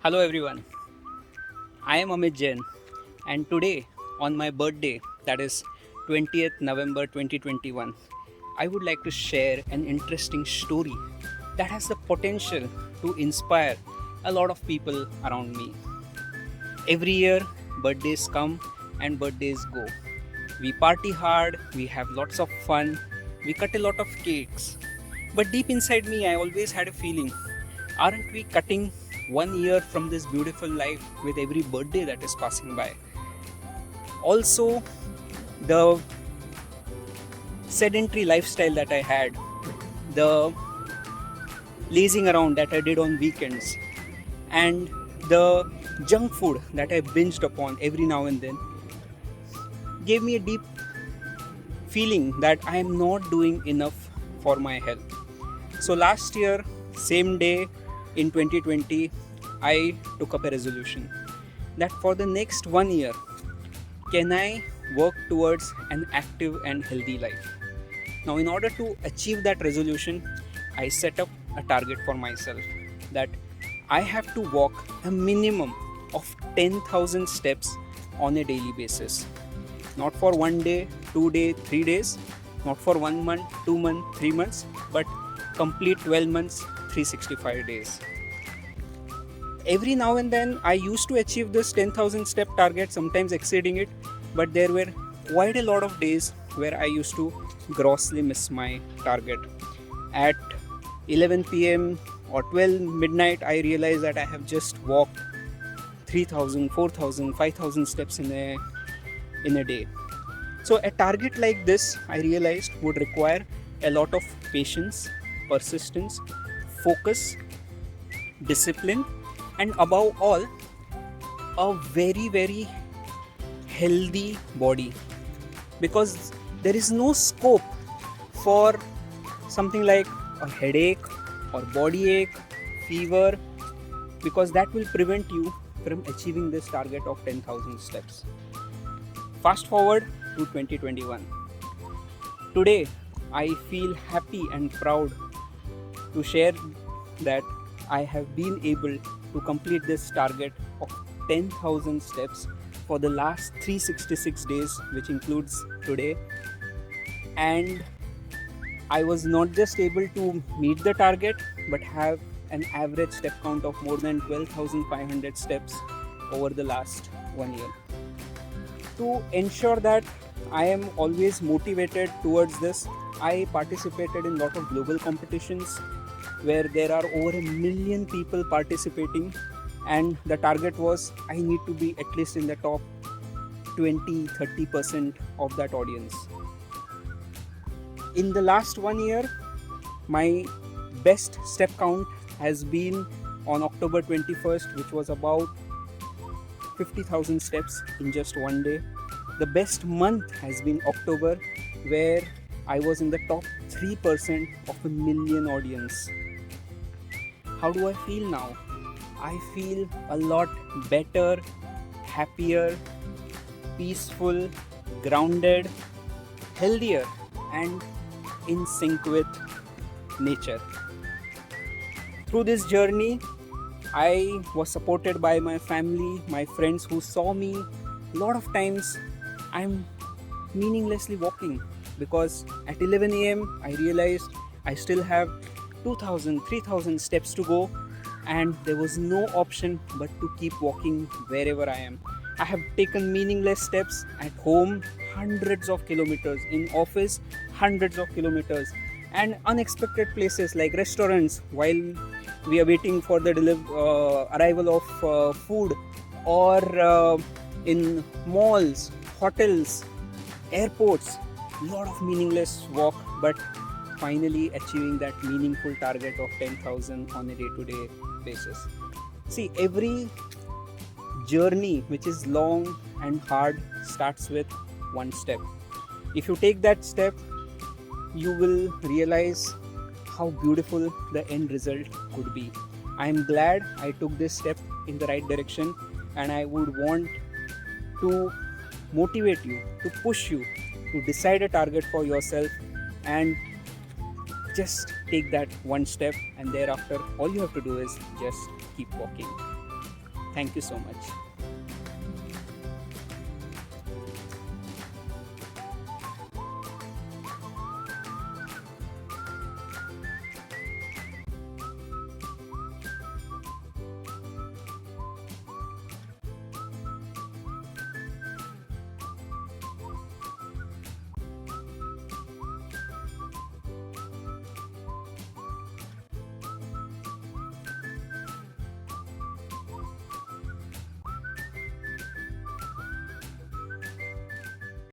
Hello everyone, I am Amit Jain, and today on my birthday, that is 20th November 2021, I would like to share an interesting story that has the potential to inspire a lot of people around me. Every year, birthdays come and birthdays go. We party hard, we have lots of fun, we cut a lot of cakes. But deep inside me, I always had a feeling, aren't we cutting 1 year from this beautiful life with every birthday that is passing by? Also, the sedentary lifestyle that I had, the lazing around that I did on weekends, and the junk food that I binged upon every now and then gave me a deep feeling that I am not doing enough for my health. So last year, same day in 2020, I took up a resolution that for the next 1 year, can I work towards an active and healthy life? Now, in order to achieve that resolution, I set up a target for myself that I have to walk a minimum of 10,000 steps on a daily basis. Not for 1 day, 2 days, 3 days, not for 1 month, 2 months, 3 months, but complete 12 months, 365 days. Every now and then I used to achieve this 10,000 step target, sometimes exceeding it, but there were quite a lot of days where I used to grossly miss my target. At 11 pm or 12 midnight, I realized that I have just walked 3,000, 4,000, 5,000 steps in a day. So a target like this, I realized, would require a lot of patience, persistence, focus, discipline, and above all, a very, very healthy body. Because there is no scope for something like a headache or body ache, fever, because that will prevent you from achieving this target of 10,000 steps. Fast forward to 2021. Today, I feel happy and proud to share that I have been able to complete this target of 10,000 steps for the last 366 days, which includes today. And I was not just able to meet the target, but have an average step count of more than 12,500 steps over the last 1 year. To ensure that I am always motivated towards this, I participated in a lot of global competitions where there are over 1 million people participating, and the target was I need to be at least in the top 20-30% of that audience. In the last 1 year, my best step count has been on October 21st, which was about 50,000 steps in just one day. The best month has been October, where I was in the top 3% of 1 million audience. How do I feel now? I feel a lot better, happier, peaceful, grounded, healthier, and in sync with nature. Through this journey, I was supported by my family, my friends who saw me. A lot of times I'm meaninglessly walking because at 11 am I realized I still have 2,000, 3,000 steps to go, and there was no option but to keep walking wherever I am. I have taken meaningless steps at home, hundreds of kilometers, in office, hundreds of kilometers, and unexpected places like restaurants while we are waiting for the arrival of food, or in malls, hotels, airports. Lot of meaningless walk, but finally achieving that meaningful target of 10,000 on a day-to-day basis. See, every journey which is long and hard starts with one step. If you take that step, you will realize how beautiful the end result could be. I am glad I took this step in the right direction, and I would want to motivate you, to push you to decide a target for yourself and just take that one step, and thereafter all you have to do is just keep walking. Thank you so much.